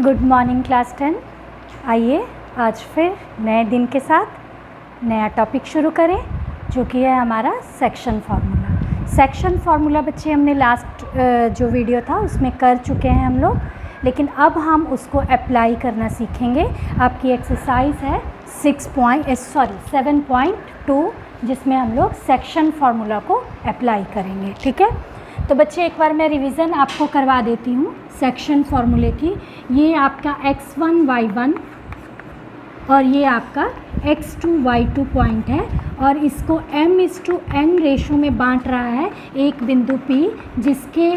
Good morning class 10। आइए आज फिर नए दिन के साथ नया टॉपिक शुरू करें जो कि है हमारा सेक्शन फार्मूला। सेक्शन फार्मूला बच्चे हमने लास्ट जो वीडियो था उसमें कर चुके हैं हम लोग, लेकिन अब हम उसको अप्लाई करना सीखेंगे। आपकी एक्सरसाइज है 7.2 जिसमें हम लोग सेक्शन फार्मूला को अप्लाई करेंगे। ठीक है, तो बच्चे एक बार मैं रिवीजन आपको करवा देती हूँ सेक्शन फार्मूले की। ये आपका x1 y1 और ये आपका x2 y2 पॉइंट है और इसको m/n रेशो में बांट रहा है एक बिंदु P जिसके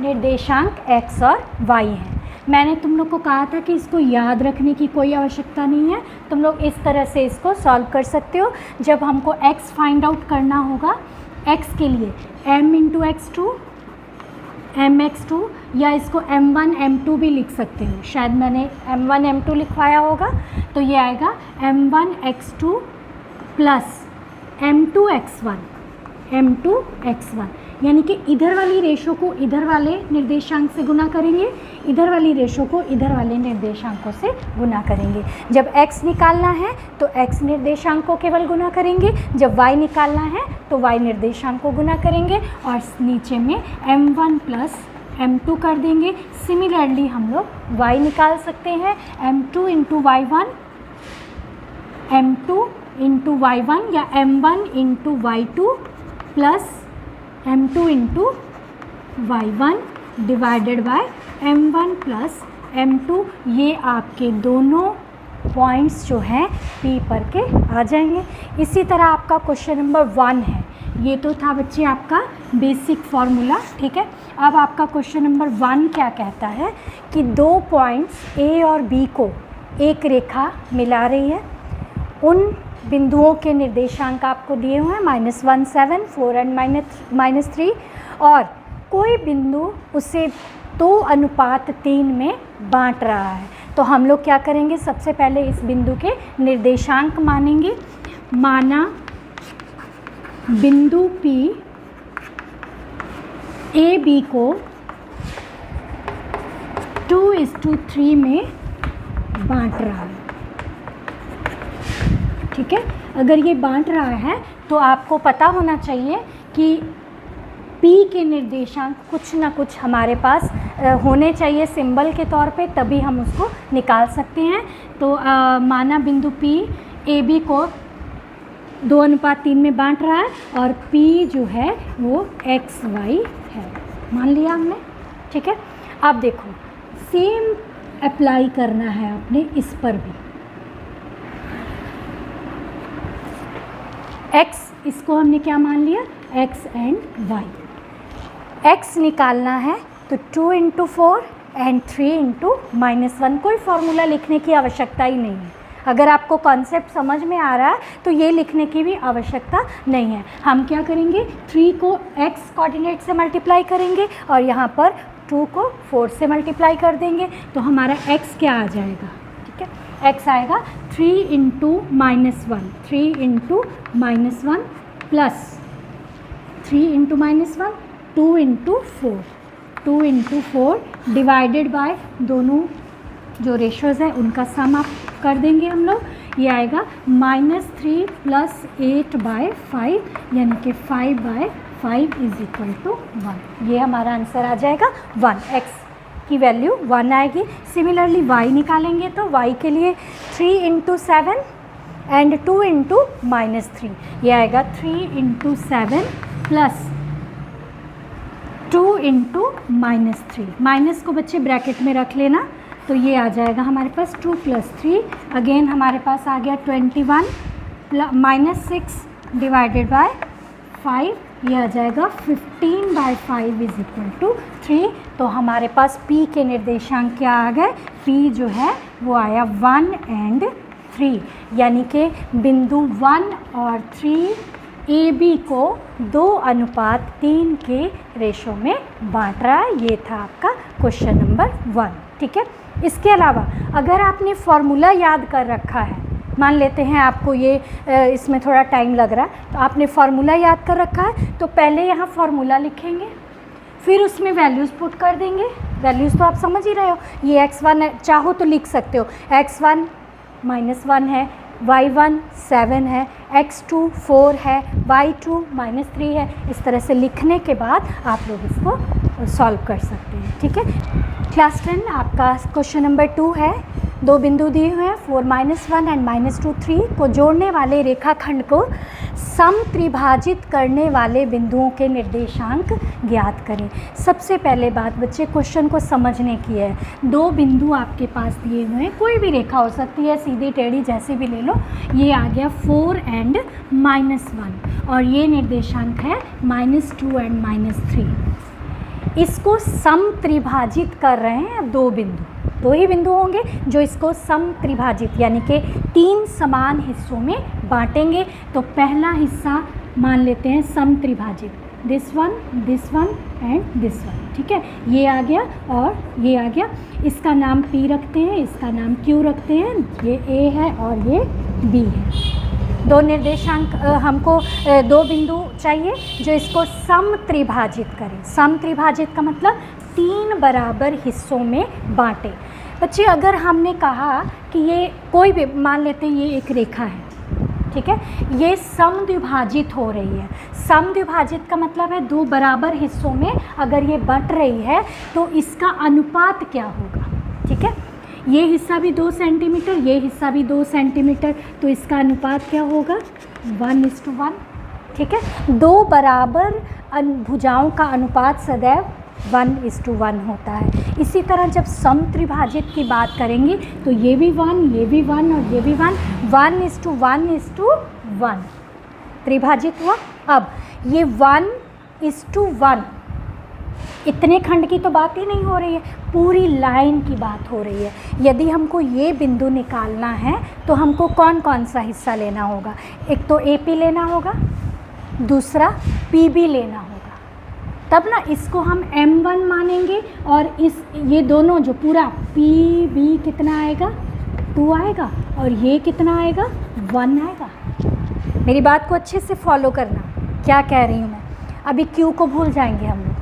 निर्देशांक x और y हैं। मैंने तुम लोग को कहा था कि इसको याद रखने की कोई आवश्यकता नहीं है, तुम लोग इस तरह से इसको सॉल्व कर सकते हो। जब हमको x फाइंड आउट करना होगा, x के लिए m/x2 mx2 या इसको m1 m2 भी लिख सकते हो, शायद मैंने m1 m2 लिखवाया होगा। तो ये आएगा m1x2 प्लस m2x1 यानी कि इधर वाली रेशो को इधर वाले निर्देशांक से गुना करेंगे, इधर वाली रेशो को इधर वाले निर्देशांकों से गुना करेंगे। जब x निकालना है तो x निर्देशांक को केवल गुना करेंगे, जब y निकालना है तो y निर्देशांक को गुना करेंगे और नीचे में m1 प्लस m2 कर देंगे। सिमिलरली हम लोग y निकाल सकते हैं m2 into y1, m2 into y1 या m1 into y2 plus m2 into y1 divided by m1 plus m2। ये आपके दोनों पॉइंट्स जो हैं P पर के आ जाएंगे। इसी तरह आपका क्वेश्चन नंबर 1 है। ये तो था बच्चे आपका बेसिक फार्मूला। ठीक है, अब आपका क्वेश्चन नंबर 1 क्या कहता है कि दो पॉइंट्स A और B को एक रेखा मिला रही है। उन बिंदुओं के निर्देशांक आपको दिए हुए हैं -1 7 4 एंड -3 और कोई बिंदु उसे 2:3 में बांट रहा है। तो हम लोग क्या करेंगे, सबसे पहले इस बिंदु के निर्देशांक मानेंगे। माना बिंदु P A B को 2:3 में बांट रहा है। ठीक है, अगर ये बांट रहा है तो आपको पता होना चाहिए कि P के निर्देशांक कुछ ना कुछ हमारे पास होने चाहिए सिंबल के तौर पे, तभी हम उसको निकाल सकते हैं। तो माना बिंदु P A B को 2:3 में बांट रहा है और P जो है वो x y है, मान लिया हमने। ठीक है, अब देखो सेम अप्लाई करना है आपने इस पर भी। x इसको हमने क्या मान लिया, x एंड y। x निकालना है तो 2 इंटू 4 एंड 3 इंटू -1। कोई फार्मूला लिखने की आवश्यकता ही नहीं है। अगर आपको कॉन्सेप्ट समझ में आ रहा है तो ये लिखने की भी आवश्यकता नहीं है। हम क्या करेंगे, 3 को x कोऑर्डिनेट से मल्टीप्लाई करेंगे और यहाँ पर 2 को 4 से मल्टीप्लाई कर देंगे तो हमारा x क्या आ जाएगा। ठीक है, x आएगा 3 into -1 3 into -1 plus 3 into -1 2 into 4 2 into 4 divided by दोनों जो रेशोज़ हैं उनका सम आप कर देंगे हम लोग। ये आएगा -3 प्लस 8/5 यानी कि 5/5 = 1। ये हमारा आंसर आ जाएगा 1। x की वैल्यू 1 आएगी। सिमिलरली y निकालेंगे तो y के लिए 3 इंटू 7 एंड 2 इंटू -3। ये आएगा 3 इंटू 7 प्लस 2 इंटू -3। माइनस को बच्चे ब्रैकेट में रख लेना, तो ये आ जाएगा हमारे पास 2 प्लस 3। अगेन हमारे पास आ गया 21 -6 डिवाइडेड बाय 5। ये आ जाएगा 15/5 = 3। तो हमारे पास P के निर्देशांक क्या आ गए, P जो है वो आया 1 एंड 3, यानी कि बिंदु 1 और 3 AB को 2:3 के रेशो में बांट रहा है। ये था आपका क्वेश्चन नंबर 1। ठीक है, इसके अलावा अगर आपने फॉर्मूला याद कर रखा है, मान लेते हैं आपको ये इसमें थोड़ा टाइम लग रहा है, तो आपने फार्मूला याद कर रखा है तो पहले यहाँ फार्मूला लिखेंगे। फिर उसमें वैल्यूज़ पुट कर देंगे। वैल्यूज़ तो आप समझ ही रहे हो, ये x1 चाहो तो लिख सकते हो, x1 -1 है, y1 7 है, x2 4 है, y2 -3 है। इस तरह से लिखने के बाद आप लोग इसको सॉल्व कर सकते हैं। ठीक है, क्लास 10 आपका क्वेश्चन नंबर 2 है। दो बिंदु दिए हुए हैं 4 -1 एंड -2 3 को जोड़ने वाले रेखाखंड को समत्रिभाजित करने वाले बिंदुओं के निर्देशांक ज्ञात करें। सबसे पहले बात बच्चे क्वेश्चन को समझने की है। दो बिंदु आपके पास दिए हुए हैं, कोई भी रेखा हो सकती है, सीधी टेढ़ी जैसे भी ले लो। ये आ गया 4 एंड -1 और ये निर्देशांक है -2 एंड -3। इसको समत्रिभाजित कर रहे हैं दो बिंदु, दो ही बिंदु होंगे जो इसको समत्रिभाजित यानी कि 3 समान हिस्सों में बांटेंगे। तो पहला हिस्सा मान लेते हैं समत्रिभाजित, this one and this one. ठीक है, ये आ गया और ये आ गया। इसका नाम P रखते हैं, इसका नाम Q रखते हैं। ये A है और ये B है। दो निर्देशांक हमको दो बिंदु चाहिए जो इसको समत्रिभाजित करें। समत्रिभाजित का मतलब 3 बराबर हिस्सों में बांटे। बच्चे अगर हमने कहा कि ये कोई भी मान लेते हैं, ये एक रेखा है, ठीक है, ये समद्विभाजित हो रही है। समद्विभाजित का मतलब है दो बराबर हिस्सों में अगर ये बट रही है तो इसका अनुपात क्या होगा। ठीक है, ये हिस्सा भी 2 सेंटीमीटर, ये हिस्सा भी 2 सेंटीमीटर, तो इसका अनुपात क्या होगा 1:1। ठीक है, दो बराबर भुजाओं का अनुपात सदैव 1:1 होता है। इसी तरह जब समत्रिभाजित की बात करेंगे तो ये भी 1, ये भी 1 और ये भी 1, 1:1:1 त्रिभाजित हुआ। अब ये 1:1 इतने खंड की तो बात ही नहीं हो रही है, पूरी लाइन की बात हो रही है। यदि हमको ये बिंदु निकालना है तो हमको कौन कौन सा हिस्सा लेना होगा। एक तो AP लेना होगा, दूसरा PB लेना होगा। तब ना इसको हम M1 मानेंगे और ये दोनों जो पूरा PB कितना आएगा 2 आएगा और ये कितना आएगा 1 आएगा। मेरी बात को अच्छे से फॉलो करना, क्या कह रही हूँ मैं। अभी Q को भूल जाएंगे हम लोग,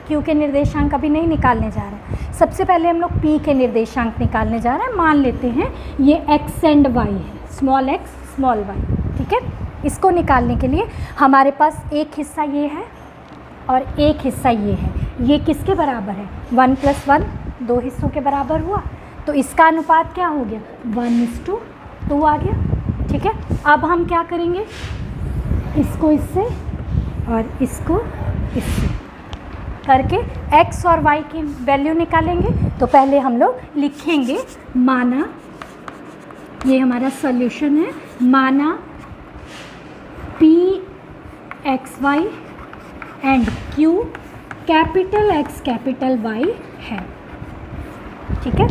Q के निर्देशांक अभी नहीं निकालने जा रहे हैं। सबसे पहले हम लोग P के निर्देशांक निकालने जा रहे हैं। मान लेते हैं ये x एंड y है, स्मॉल x स्मॉल y। ठीक है, इसको निकालने के लिए हमारे पास एक हिस्सा ये है और एक हिस्सा ये है। ये किसके बराबर है 1 + 1, दो हिस्सों के बराबर हुआ। तो इसका अनुपात क्या हो गया 1:2 आ गया। ठीक है, अब हम क्या करेंगे, इसको इससे और इसको इससे करके x और y की वैल्यू निकालेंगे। तो पहले हम लोग लिखेंगे, माना ये हमारा सॉल्यूशन है, माना Pxy and Q capital X capital Y है। ठीक है,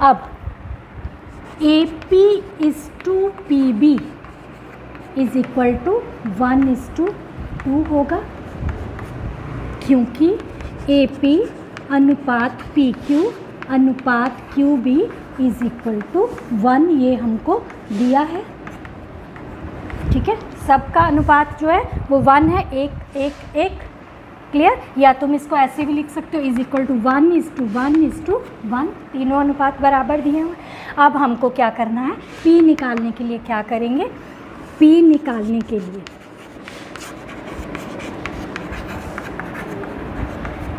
अब AP is to PB is equal to 1:2 होगा, क्योंकि AP अनुपात PQ अनुपात QB इज इक्वल टू 1, ये हमको दिया है। ठीक है, सबका अनुपात जो है वो 1 है, 1:1 क्लियर। या तुम इसको ऐसे भी लिख सकते हो, इज इक्वल टू 1:1:1, तीनों अनुपात बराबर दिए हुए। अब हमको क्या करना है, P निकालने के लिए क्या करेंगे, P निकालने के लिए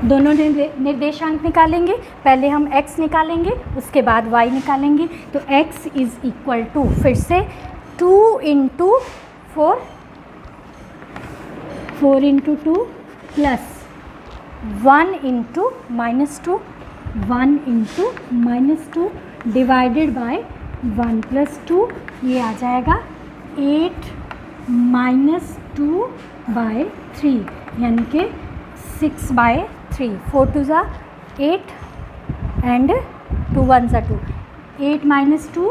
दोनों निर्देशांक निकालेंगे। पहले हम x निकालेंगे, उसके बाद y निकालेंगे। तो x इज इक्वल टू फिर से 2 × 4, 4 × 2 प्लस 1 × -2, 1 × -2 डिवाइडेड बाय 1 + 2, ये आ जाएगा 8 - 2/3 यानी कि 6/3। 4 2 8 एंड 2 1 2, 8 - 2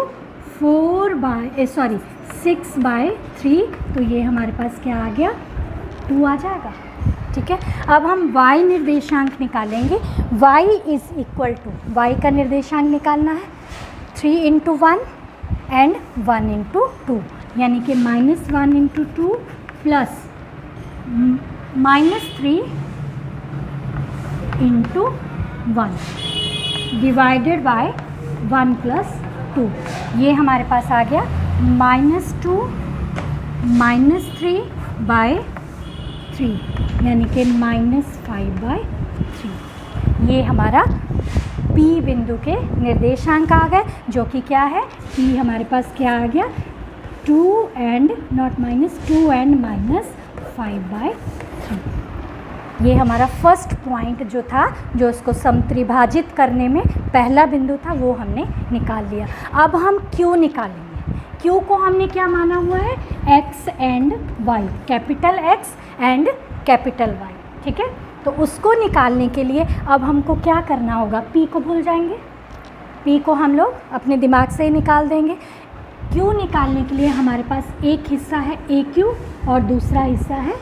6/3। तो ये हमारे पास क्या आ गया 2 आ जाएगा। ठीक है, अब हम y निर्देशांक निकालेंगे। y is equal to, y का निर्देशांक निकालना है 3 × 1 एंड 1 × 2 यानी कि -1 × 2 प्लस -3 इंटू 1 डिवाइडेड बाय 1 + 2। ये हमारे पास आ गया -2 -3/3 यानी कि -5/3। ये हमारा P बिंदु के निर्देशांक आ गए, जो कि क्या है, P हमारे पास क्या आ गया 2 and -5/3। ये हमारा फर्स्ट पॉइंट जो था, जो उसको समत्रिभाजित करने में पहला बिंदु था, वो हमने निकाल लिया। अब हम Q निकालेंगे। Q को हमने क्या माना हुआ है, X and Y, capital X and capital Y, ठीक है। तो उसको निकालने के लिए अब हमको क्या करना होगा, P को भूल जाएंगे, P को हम लोग अपने दिमाग से ही निकाल देंगे। Q निकालने के लिए हमारे पास एक हिस्सा है AQ और दूसरा हिस्सा है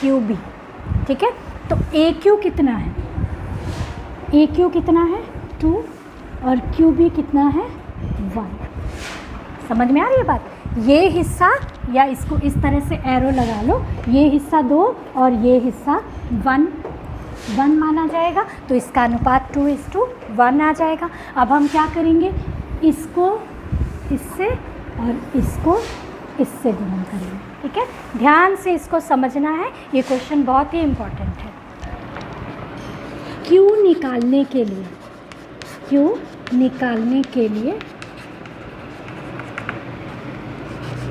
QB, ठीक है। तो AQ कितना है, AQ कितना है 2 और QB कितना है 1। समझ में आ रही है बात। ये हिस्सा, या इसको इस तरह से एरो लगा लो, ये हिस्सा 2 और ये हिस्सा 1 माना जाएगा। तो इसका अनुपात 2:1 आ जाएगा। अब हम क्या करेंगे, इसको इससे और इसको इससे गुणा करेंगे, ठीक है। ध्यान से इसको समझना है, ये क्वेश्चन बहुत ही इम्पोर्टेंट है। Q निकालने के लिए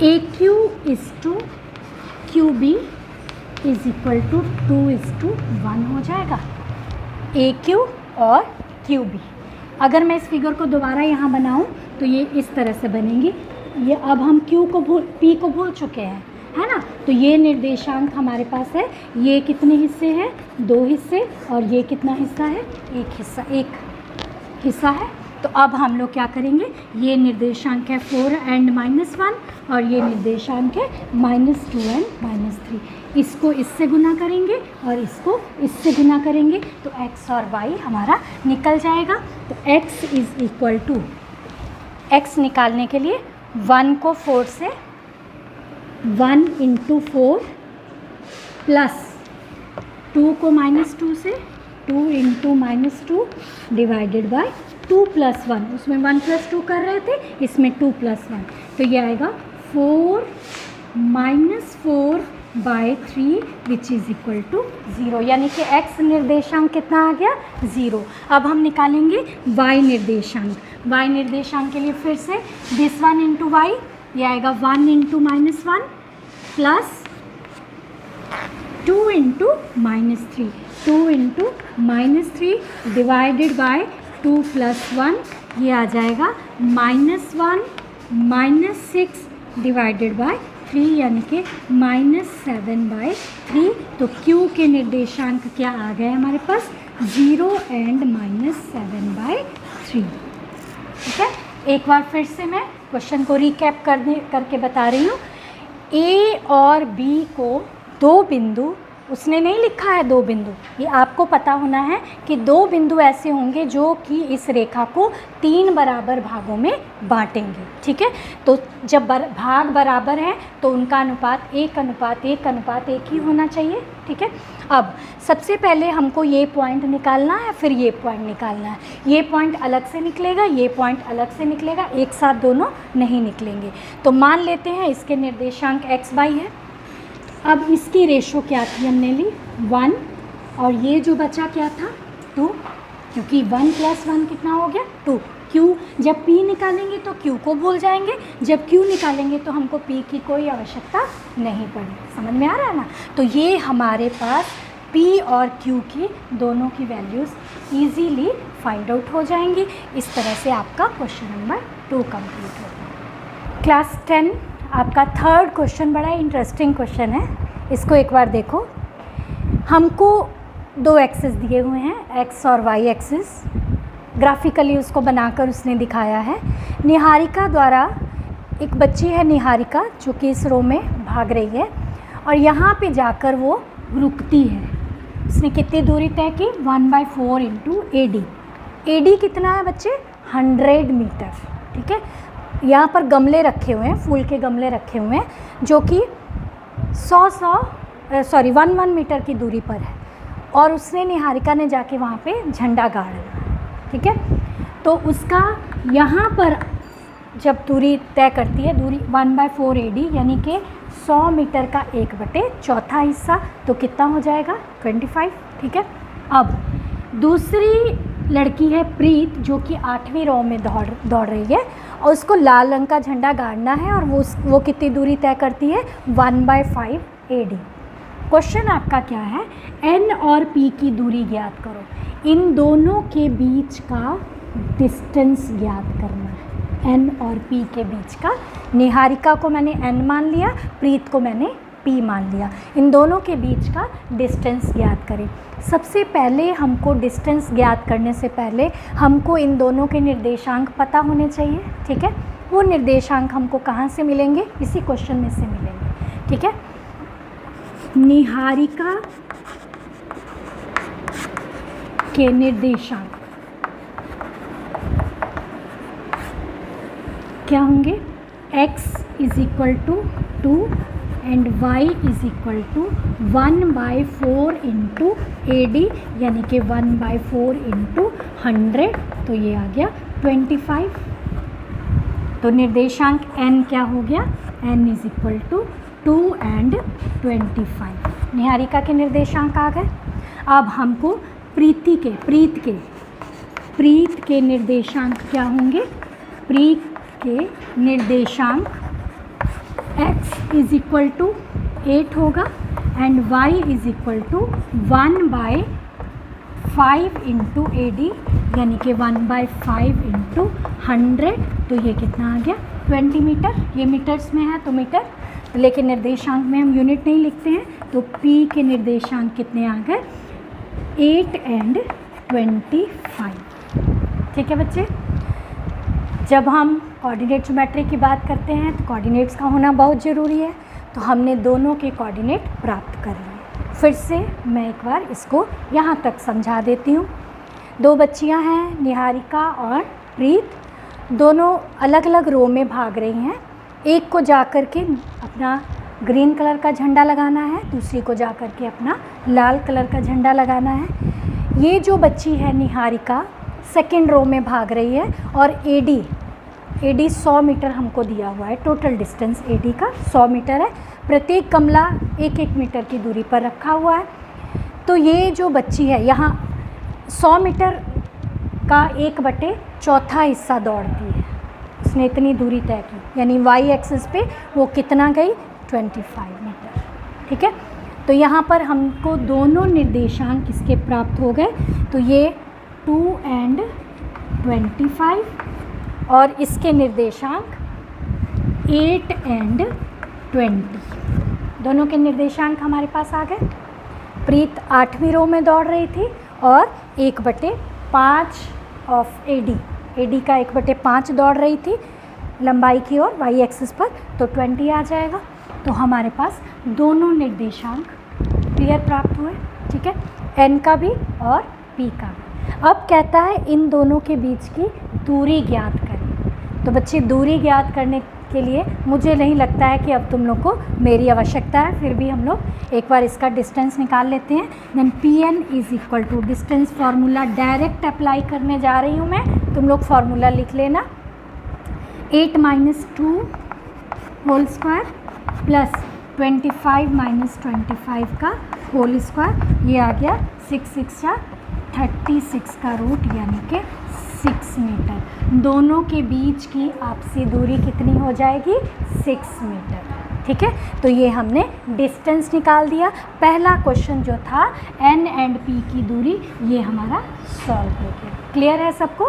AQ = QB = 2:1 हो जाएगा, AQ और QB। अगर मैं इस फिगर को दोबारा यहाँ बनाऊँ तो ये इस तरह से बनेंगी। ये अब हम P को भूल चुके हैं, है ना। तो ये निर्देशांक हमारे पास है, ये कितने हिस्से हैं, 2 हिस्से, और ये कितना हिस्सा है, एक हिस्सा है। तो अब हम लोग क्या करेंगे, ये निर्देशांक है 4 and -1 और ये निर्देशांक है -2 and -3। इसको इससे गुना करेंगे और इसको इससे गुना करेंगे तो x और y हमारा निकल जाएगा। तो x = x निकालने के लिए 1 को 4 से 1 × 4 प्लस 2 को -2 से 2 × -2 डिवाइडेड बाय 2 + 1। उसमें 1 + 2 कर रहे थे, इसमें 2 + 1। तो ये आएगा 4 - 4/3 विच इज़ इक्वल टू 0, यानी कि x निर्देशांक कितना आ गया 0। अब हम निकालेंगे y निर्देशांक। y निर्देशांक के लिए फिर से दिस 1 × y, ये आएगा 1 × -1 प्लस 2 × -3, 2 × -3 डिवाइडेड बाय 2 + 1, ये आ जाएगा -1 -6 डिवाइडेड बाय 3 यानी कि -7/3। तो Q के निर्देशांक क्या आ गए हमारे पास 0 and -7/3, ठीक है। एक बार फिर से मैं क्वेश्चन को रिकैप करके बता रही हूँ। A और B को 2 बिंदु, उसने नहीं लिखा है 2 बिंदु, ये आपको पता होना है कि 2 बिंदु ऐसे होंगे जो कि इस रेखा को 3 बराबर भागों में बांटेंगे, ठीक है। तो जब भाग बराबर हैं तो उनका अनुपात 1:1:1 ही होना चाहिए, ठीक है। अब सबसे पहले हमको ये पॉइंट निकालना है, फिर ये पॉइंट निकालना है। ये पॉइंट अलग से निकलेगा, ये पॉइंट अलग से निकलेगा, एक साथ दोनों नहीं निकलेंगे। तो मान लेते हैं इसके निर्देशांक x/y है। अब इसकी रेशो क्या थी, हमने ली 1 और ये जो बचा क्या था 2, क्योंकि 1 + 1 कितना हो गया 2। Q जब P निकालेंगे तो Q को भूल जाएंगे, जब Q निकालेंगे तो हमको P की कोई आवश्यकता नहीं पड़ी। समझ में आ रहा है ना। तो ये हमारे पास P और Q की दोनों की वैल्यूज़ ईजीली फाइंड आउट हो जाएंगी। इस तरह से आपका क्वेश्चन नंबर 2 कंप्लीट होगा। क्लास 10 आपका थर्ड क्वेश्चन बड़ा इंटरेस्टिंग क्वेश्चन है, इसको एक बार देखो। हमको 2 एक्सिस दिए हुए हैं, x और y एक्सिस, ग्राफिकली उसको बनाकर उसने दिखाया है। निहारिका द्वारा, एक बच्ची है निहारिका जो कि इस रो में भाग रही है और यहाँ पे जाकर वो रुकती है। उसने कितनी दूरी तय की 1/4 × AD। AD कितना है बच्चे 100 मीटर, ठीक है। यहाँ पर गमले रखे हुए हैं, फूल के गमले रखे हुए हैं जो कि 1 मीटर की दूरी पर है। और उसने निहारिका ने जाके वहाँ पे झंडा गाड़ा, ठीक है। तो उसका यहाँ पर जब दूरी तय करती है, दूरी 1/4 AD यानी कि 100 मीटर का 1/4 हिस्सा, तो कितना हो जाएगा 25, ठीक है। अब दूसरी लड़की है प्रीत, जो कि 8वीं रो में दौड़ रही है और उसको लाल रंग का झंडा गाड़ना है और वो कितनी दूरी तय करती है 1/5 AD। क्वेश्चन आपका क्या है, N और P की दूरी ज्ञात करो। इन दोनों के बीच का डिस्टेंस ज्ञात करना है, N और P के बीच का। निहारिका को मैंने N मान लिया, प्रीत को मैंने P मान लिया। इन दोनों के बीच का डिस्टेंस ज्ञात करें। सबसे पहले हमको डिस्टेंस ज्ञात करने से पहले हमको इन दोनों के निर्देशांक पता होने चाहिए, ठीक है। वो निर्देशांक हमको कहाँ से मिलेंगे, इसी क्वेश्चन में से मिलेंगे, ठीक है। निहारिका के निर्देशांक क्या होंगे, x = 2 एंड y = 1/4 × AD यानी कि 1/4 × 100, तो ये आ गया 25। तो निर्देशांक n क्या हो गया, n = 2 एंड 25। निहारिका के निर्देशांक आ गए। अब हमको प्रीत के निर्देशांक क्या होंगे, प्रीत के निर्देशांक x = 8 होगा एंड y = 1/5 × AD यानी कि 1/5 × 100, तो ये कितना आ गया 20 मीटर। ये मीटर्स में है तो मीटर, लेकिन निर्देशांक में हम यूनिट नहीं लिखते हैं, तो P के निर्देशांक कितने आ गए 8 एंड 25, ठीक है बच्चे। जब हम कोऑर्डिनेट ज्योमेट्री की बात करते हैं तो कोऑर्डिनेट्स का होना बहुत ज़रूरी है, तो हमने दोनों के कोऑर्डिनेट प्राप्त कर लिए। फिर से मैं एक बार इसको यहाँ तक समझा देती हूँ। दो बच्चियाँ हैं, निहारिका और प्रीत, दोनों अलग अलग रो में भाग रही हैं। एक को जाकर के अपना ग्रीन कलर का झंडा लगाना है, दूसरी को जाकर के अपना लाल कलर का झंडा लगाना है। ये जो बच्ची है निहारिका सेकेंड रो में भाग रही है और AD 100 मीटर हमको दिया हुआ है। टोटल डिस्टेंस AD का 100 मीटर है। प्रत्येक गमला 1-1 मीटर की दूरी पर रखा हुआ है। तो ये जो बच्ची है यहाँ 100 मीटर का 1/4 हिस्सा दौड़ती है, उसने इतनी दूरी तय की, यानी y एक्सिस पे वो कितना गई 25 मीटर, ठीक है। तो यहाँ पर हमको दोनों निर्देशांक किसके प्राप्त हो गए, तो ये 2 एंड 25 और इसके निर्देशांक 8 एंड 20, दोनों के निर्देशांक हमारे पास आ गए। प्रीत 8वीं रो में दौड़ रही थी और 1/5 ऑफ AD का 1/5 दौड़ रही थी लंबाई की ओर y एक्सिस पर, तो 20 आ जाएगा। तो हमारे पास दोनों निर्देशांक क्लियर प्राप्त हुए, ठीक है, n का भी और p का भी। अब कहता है इन दोनों के बीच की दूरी ज्ञात करें। तो बच्चे दूरी ज्ञात करने के लिए मुझे नहीं लगता है कि अब तुम लोग को मेरी आवश्यकता है, फिर भी हम लोग एक बार इसका डिस्टेंस निकाल लेते हैं। Then Pn = distance formula direct apply करने जा रही हूँ मैं, तुम लोग फार्मूला लिख लेना। 8 - 2 होल स्क्वायर प्लस 25 - 25 का होल स्क्वायर, ये आ गया 6 या 36 का रूट यानी कि 6 मीटर। दोनों के बीच की आपसी दूरी कितनी हो जाएगी 6 मीटर, ठीक है। तो ये हमने डिस्टेंस निकाल दिया। पहला क्वेश्चन जो था n एंड p की दूरी, ये हमारा सॉल्व हो गया। क्लियर है सबको?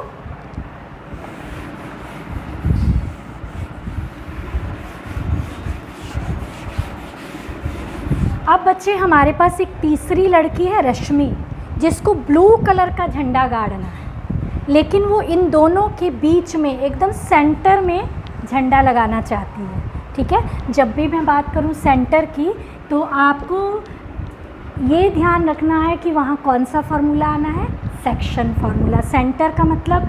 अब बच्चे हमारे पास एक तीसरी लड़की है रश्मि, जिसको ब्लू कलर का झंडा गाड़ना है, लेकिन वो इन दोनों के बीच में एकदम सेंटर में झंडा लगाना चाहती है, ठीक है। जब भी मैं बात करूँ सेंटर की, तो आपको ये ध्यान रखना है कि वहाँ कौन सा फार्मूला आना है, सेक्शन फार्मूला। सेंटर का मतलब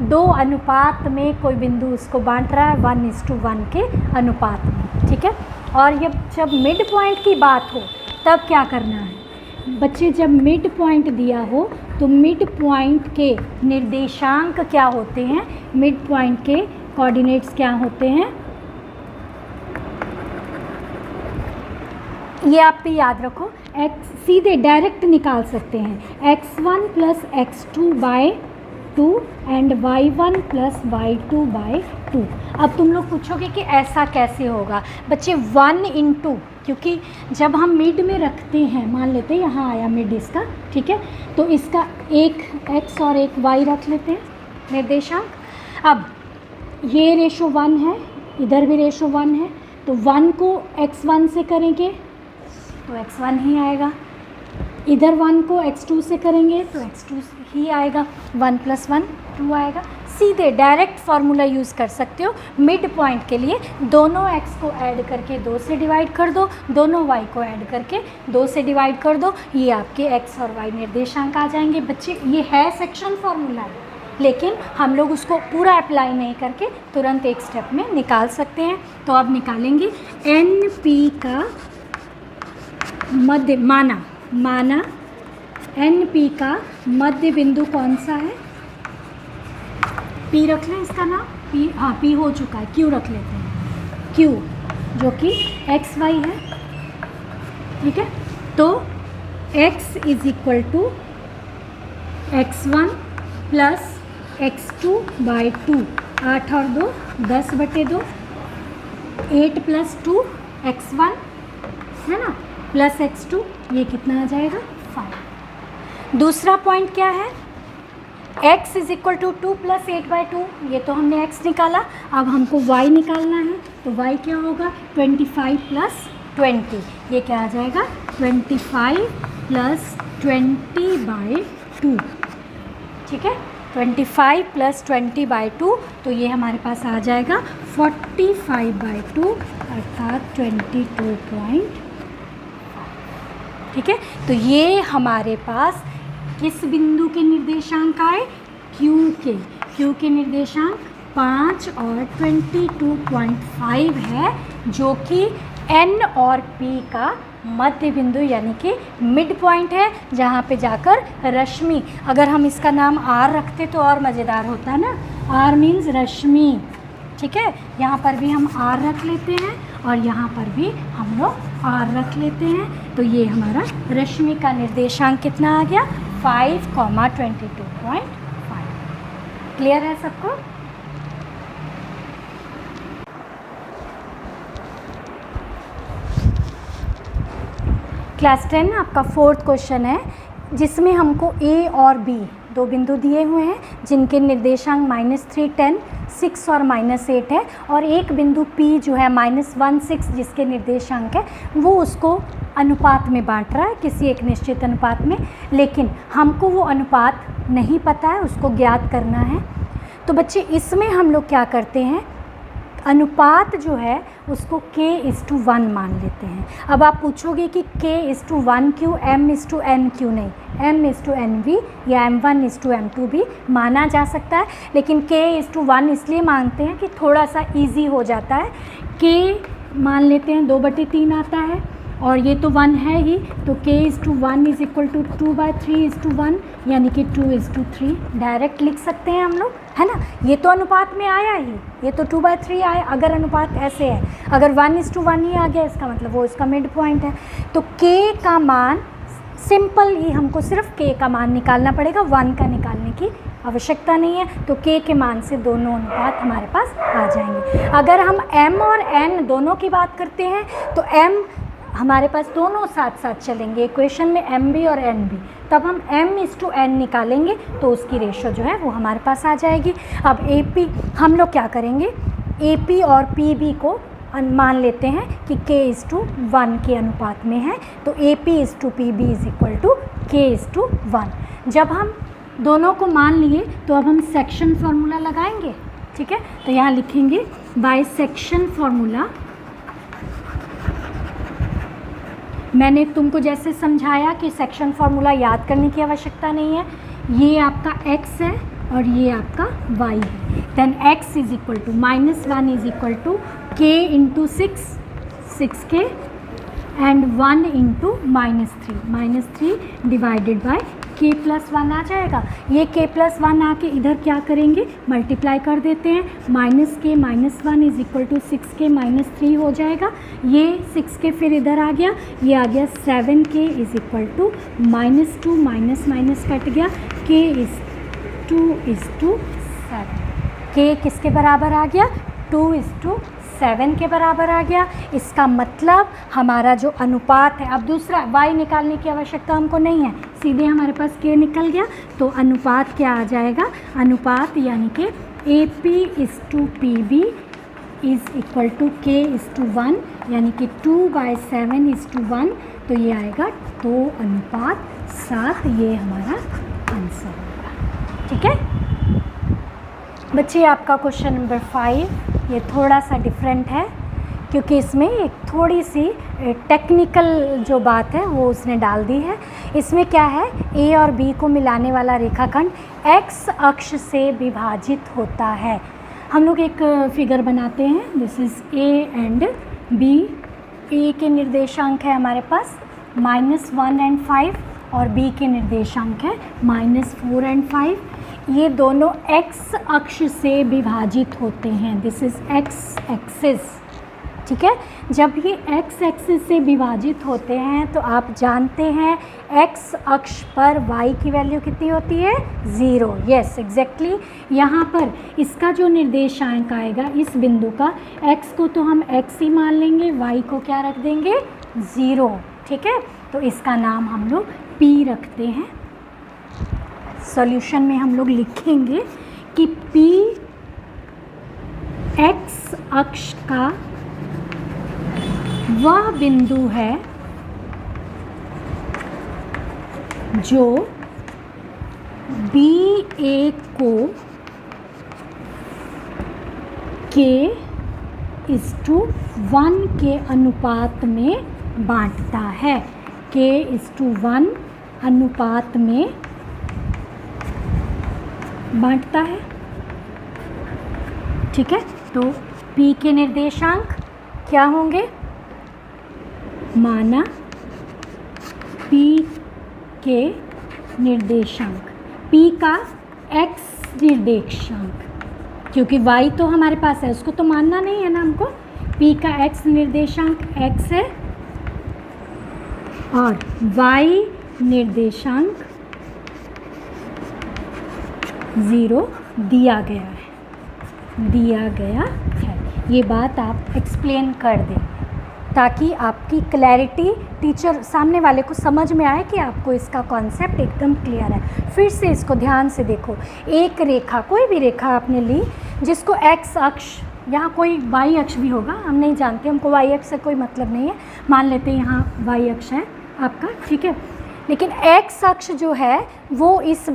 2 अनुपात में कोई बिंदु उसको बांट रहा है 1:1 के अनुपात में, ठीक है। और ये जब मिड पॉइंट की बात हो तब क्या करना है, बच्चे जब मिड पॉइंट दिया हो तो मिड पॉइंट के निर्देशांक क्या होते हैं, मिड पॉइंट के कोऑर्डिनेट्स क्या होते हैं, ये आप पे याद रखो। x सीधे डायरेक्ट निकाल सकते हैं, x1 plus x2 by 2 and y1 plus y2 by 2। अब तुम लोग पूछोगे कि ऐसा कैसे होगा बच्चे, 1 इंटू, क्योंकि जब हम मिड में रखते हैं, मान लेते हैं यहाँ आया मिड इसका, ठीक है, तो इसका एक x और एक y रख लेते हैं निर्देशांक। अब ये रेशो 1 है, इधर भी रेशो 1 है, तो 1 को x1 से करेंगे तो x1 ही आएगा, इधर 1 को x2 से करेंगे तो x2 ही आएगा, 1 प्लस 1 2 आएगा। सीधे डायरेक्ट फार्मूला यूज़ कर सकते हो मिड पॉइंट के लिए, दोनों x को ऐड करके 2 से डिवाइड कर दो, दोनों y को ऐड करके 2 से डिवाइड कर दो, ये आपके x और y निर्देशांक आ जाएंगे। बच्चे ये है सेक्शन फार्मूला, लेकिन हम लोग उसको पूरा अप्लाई नहीं करके तुरंत एक स्टेप में निकाल सकते हैं। तो अब निकालेंगे NP का मध्य, माना NP का मध्य बिंदु कौन सा है, P रख लें इसका नाम, P, हाँ P हो चुका है, Q रख लेते हैं, Q जो कि XY है, ठीक है। तो x is equal to x1 plus x2 by 2, 8 और 2 10/2, 8 प्लस 2 x1 है ना, प्लस x2, ये कितना आ जाएगा 5। दूसरा पॉइंट क्या है, x is equal to 2 plus 8/2, ये तो हमने x निकाला, अब हमको y निकालना है, तो y क्या होगा 25 प्लस 20, ये क्या आ जाएगा 25 प्लस 20/2, ठीक है, 25 प्लस 20/2, तो ये हमारे पास आ जाएगा 45/2 अर्थात 22.5, ठीक है। तो ये हमारे पास किस बिंदु के निर्देशांक आए, Q के निर्देशांक 5 और 22.5 है, जो कि N और P का मध्य बिंदु यानी कि मिड पॉइंट है, जहाँ पे जाकर रश्मि, अगर हम इसका नाम R रखते तो और मज़ेदार होता है ना, R मीन्स रश्मि, ठीक है। यहाँ पर भी हम R रख लेते हैं और यहाँ पर भी हम लोग R रख लेते हैं, तो ये हमारा रश्मि का निर्देशांक कितना आ गया 5,22.5। क्लियर है सबको? क्लास 10 आपका 4th क्वेश्चन है, जिसमें हमको A और B दो बिंदु दिए हुए हैं, जिनके निर्देशांक -3 10 6 और -8 है, और एक बिंदु P जो है -1 6 जिसके निर्देशांक है वो उसको अनुपात में बांट रहा है किसी एक निश्चित अनुपात में, लेकिन हमको वो अनुपात नहीं पता है, उसको ज्ञात करना है। तो बच्चे इसमें हम लोग क्या करते हैं, अनुपात जो है उसको k:1 मान लेते हैं। अब आप पूछोगे कि k:1 क्यों, m:n क्यों नहीं, m:n भी या m1:m2 भी माना जा सकता है, लेकिन k:1 इसलिए मानते हैं कि थोड़ा सा इजी हो जाता है। k मान लेते हैं 2/3 आता है और ये तो 1 है ही, तो k:1 इज इक्वल टू 2/3:1 यानी कि 2:3 डायरेक्ट लिख सकते हैं हम लोग, है ना। ये तो अनुपात में आया ही, ये तो 2/3 आया। अगर अनुपात ऐसे है, अगर 1:1 ही आ गया, इसका मतलब वो इसका मिड पॉइंट है। तो k का मान सिंपल ही, हमको सिर्फ k का मान निकालना पड़ेगा, 1 का निकालने की आवश्यकता नहीं है। तो k के मान से दोनों अनुपात हमारे पास आ जाएंगे। अगर हम m और n दोनों की बात करते हैं तो m हमारे पास दोनों साथ साथ चलेंगे, इक्वेशन में m भी और n भी, तब हम m:n निकालेंगे तो उसकी रेशो जो है वो हमारे पास आ जाएगी। अब AP हम लोग क्या करेंगे, AP और PB को मान लेते हैं कि k:1 के अनुपात में है, तो AP:PB is equal to k:1। जब हम दोनों को मान लिए तो अब हम सेक्शन फार्मूला लगाएंगे, ठीक है। तो यहाँ लिखेंगे बाय सेक्शन फार्मूला। मैंने तुमको जैसे समझाया कि सेक्शन फार्मूला याद करने की आवश्यकता नहीं है, ये आपका x है और ये आपका y है। Then x is equal to -1 is equal to k × 6 6k and 1 into -3 divided by k plus 1 आ जाएगा। ये k प्लस 1 आके इधर क्या करेंगे, मल्टीप्लाई कर देते हैं। -k - 1 is equal to 6k - 3 हो जाएगा। ये 6k फिर इधर आ गया, ये आ गया 7k is equal to -2 minus cut गया, k इज 2:7। k किसके बराबर आ गया, 2:7 के बराबर आ गया। इसका मतलब हमारा जो अनुपात है, अब दूसरा y निकालने की आवश्यकता हमको नहीं है, सीधे हमारे पास k निकल गया। तो अनुपात क्या आ जाएगा, अनुपात यानी कि AP/PB is equal to k/1 यानी कि 2/7:1। तो ये आएगा 2:7, ये हमारा आंसर होगा। ठीक है बच्चे, आपका क्वेश्चन नंबर 5 ये थोड़ा सा डिफरेंट है क्योंकि इसमें एक थोड़ी सी टेक्निकल जो बात है वो उसने डाल दी है। इसमें क्या है, ए और बी को मिलाने वाला रेखाखंड एक्स अक्ष से विभाजित होता है। हम लोग एक फिगर बनाते हैं, this is A and B. A के निर्देशांक है हमारे पास -1 and 5 और बी के निर्देशांक है -4 and 5। ये दोनों x अक्ष से विभाजित होते हैं, दिस इज़ x एक्सिस। ठीक है, जब ये x एक्सिस से विभाजित होते हैं तो आप जानते हैं x अक्ष पर y की वैल्यू कितनी होती है, 0। यस एग्जैक्टली, यहाँ पर इसका जो निर्देशांक आएगा इस बिंदु का, x को तो हम x ही मान लेंगे, y को क्या रख देंगे, 0। ठीक है, तो इसका नाम हम लोग p रखते हैं। सॉल्यूशन में हम लोग लिखेंगे कि P x अक्ष का वह बिंदु है जो BA को k/1 के अनुपात में बांटता है, k/1 अनुपात में बांटता है। ठीक है, तो P के निर्देशांक क्या होंगे, माना P के निर्देशांक, P का x निर्देशांक, क्योंकि y तो हमारे पास है उसको तो मानना नहीं है ना हमको, P का x निर्देशांक x है और y निर्देशांक 0 दिया गया है। ये बात आप एक्सप्लेन कर दें ताकि आपकी क्लैरिटी टीचर सामने वाले को समझ में आए कि आपको इसका कॉन्सेप्ट एकदम क्लियर है। फिर से इसको ध्यान से देखो, एक रेखा, कोई भी रेखा आपने ली जिसको x अक्ष, यहाँ कोई y अक्ष भी होगा, हम नहीं जानते, हमको y अक्ष से कोई मतलब नहीं है, मान लेते हैं यहाँ y अक्ष है आपका। ठीक है, लेकिन x अक्ष जो है वो इस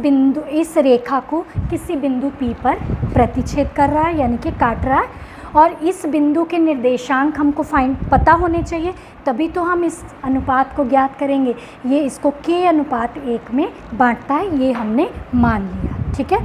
रेखा को किसी बिंदु P पर प्रतिच्छेद कर रहा है यानी कि काट रहा है, और इस बिंदु के निर्देशांक हमको पता होने चाहिए, तभी तो हम इस अनुपात को ज्ञात करेंगे। ये इसको k/1 में बांटता है, ये हमने मान लिया। ठीक है,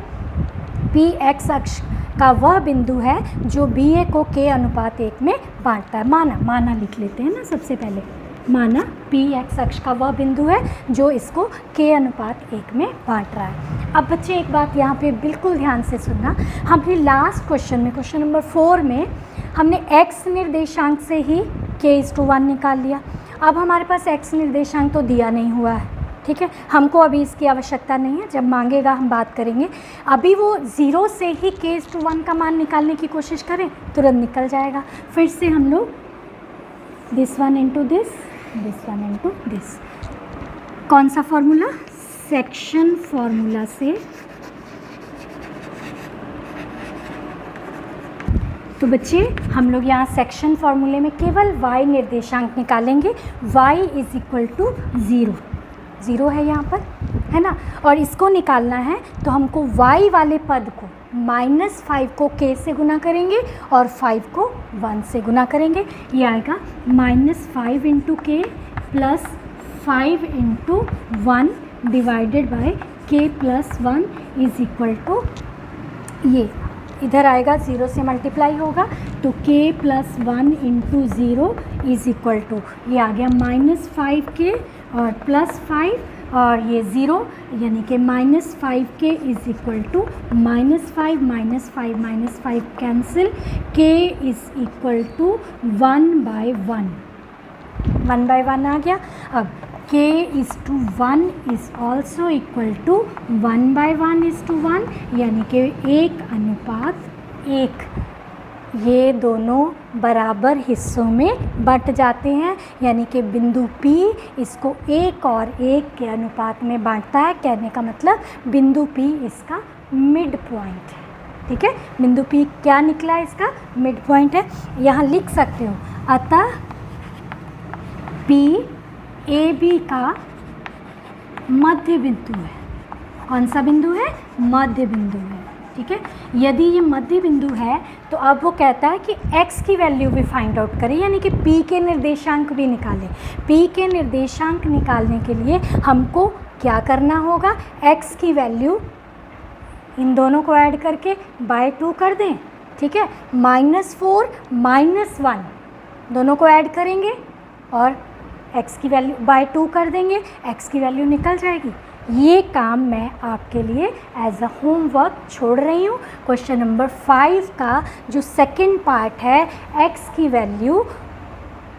P x अक्ष का वह बिंदु है जो BA को k/1 में बांटता है। माना लिख लेते हैं ना सबसे पहले, माना P x अक्ष का वह बिंदु है जो इसको k/1 में बांट रहा है। अब बच्चे एक बात यहाँ पे बिल्कुल ध्यान से सुनना, हमने लास्ट क्वेश्चन में, क्वेश्चन नंबर 4 में हमने x निर्देशांक से ही k/1 निकाल लिया। अब हमारे पास x निर्देशांक तो दिया नहीं हुआ है, ठीक है, हमको अभी इसकी आवश्यकता नहीं है, जब मांगेगा हम बात करेंगे। अभी वो 0 से ही k/1 का मान निकालने की कोशिश करें, तुरंत निकल जाएगा। फिर से हम लोग this one into this into this, कौन सा फॉर्मूला, सेक्शन फॉर्मूला से। तो बच्चे हम लोग यहाँ सेक्शन फॉर्मूले में केवल y निर्देशांक निकालेंगे, y इज इक्वल टू 0 है यहाँ पर, है ना, और इसको निकालना है तो हमको y वाले पद को -5 को k से गुना करेंगे और 5 को 1 से गुना करेंगे। ये आएगा -5 into k plus 5 into 1 divided by k plus 1 is equal to, ये इधर आएगा 0 से मल्टीप्लाई होगा तो k plus 1 into 0 is equal to, ये आ गया -5k और +5 और ये 0, यानी कि -5k is equal to -5 cancel, k is equal to 1/1 आ गया। अब k is to 1 is also equal to 1/1 यानी कि 1:1। ये दोनों बराबर हिस्सों में बंट जाते हैं, यानी कि बिंदु P इसको 1 और 1 के अनुपात में बांटता है। कहने का मतलब बिंदु P इसका मिड पॉइंट है। ठीक है, बिंदु P क्या निकला, इसका मिड पॉइंट है। यहाँ लिख सकते हो, अतः P AB का मध्य बिंदु है। कौन सा बिंदु है? मध्य बिंदु है। ठीक है, यदि ये मध्य बिंदु है तो अब वो कहता है कि x की वैल्यू भी फाइंड आउट करें, यानी कि p के निर्देशांक भी निकालें। p के निर्देशांक निकालने के लिए हमको क्या करना होगा, x की वैल्यू इन दोनों को ऐड करके /2 कर दें। ठीक है, -4 -1 दोनों को ऐड करेंगे और x की वैल्यू /2 कर देंगे, x की वैल्यू निकल जाएगी। ये काम मैं आपके लिए एज अ होमवर्क छोड़ रही हूँ। क्वेश्चन नंबर 5 का जो सेकंड पार्ट है, x की वैल्यू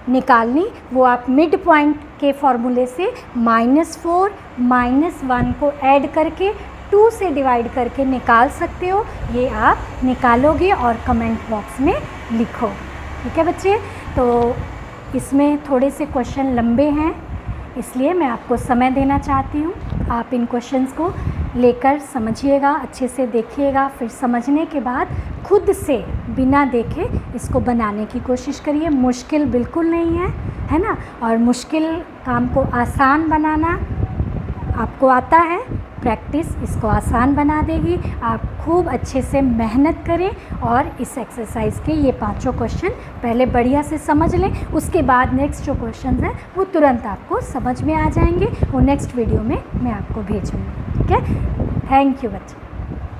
निकालनी, वो आप मिड पॉइंट के फॉर्मूले से -4 -1 को ऐड करके 2 से डिवाइड करके निकाल सकते हो। ये आप निकालोगे और कमेंट बॉक्स में लिखो। ठीक है बच्चे, तो इसमें थोड़े से क्वेश्चन लंबे हैं, इसलिए मैं आपको समय देना चाहती हूँ। आप इन क्वेश्चंस को लेकर समझिएगा, अच्छे से देखिएगा, फिर समझने के बाद खुद से बिना देखे इसको बनाने की कोशिश करिए। मुश्किल बिल्कुल नहीं है ना, और मुश्किल काम को आसान बनाना आपको आता है, प्रैक्टिस इसको आसान बना देगी। आप खूब अच्छे से मेहनत करें और इस एक्सरसाइज के ये 5 क्वेश्चन पहले बढ़िया से समझ लें, उसके बाद नेक्स्ट जो क्वेश्चन हैं वो तुरंत आपको समझ में आ जाएंगे। वो नेक्स्ट वीडियो में मैं आपको भेजूँगी। ठीक है, थैंक यू बच्चों।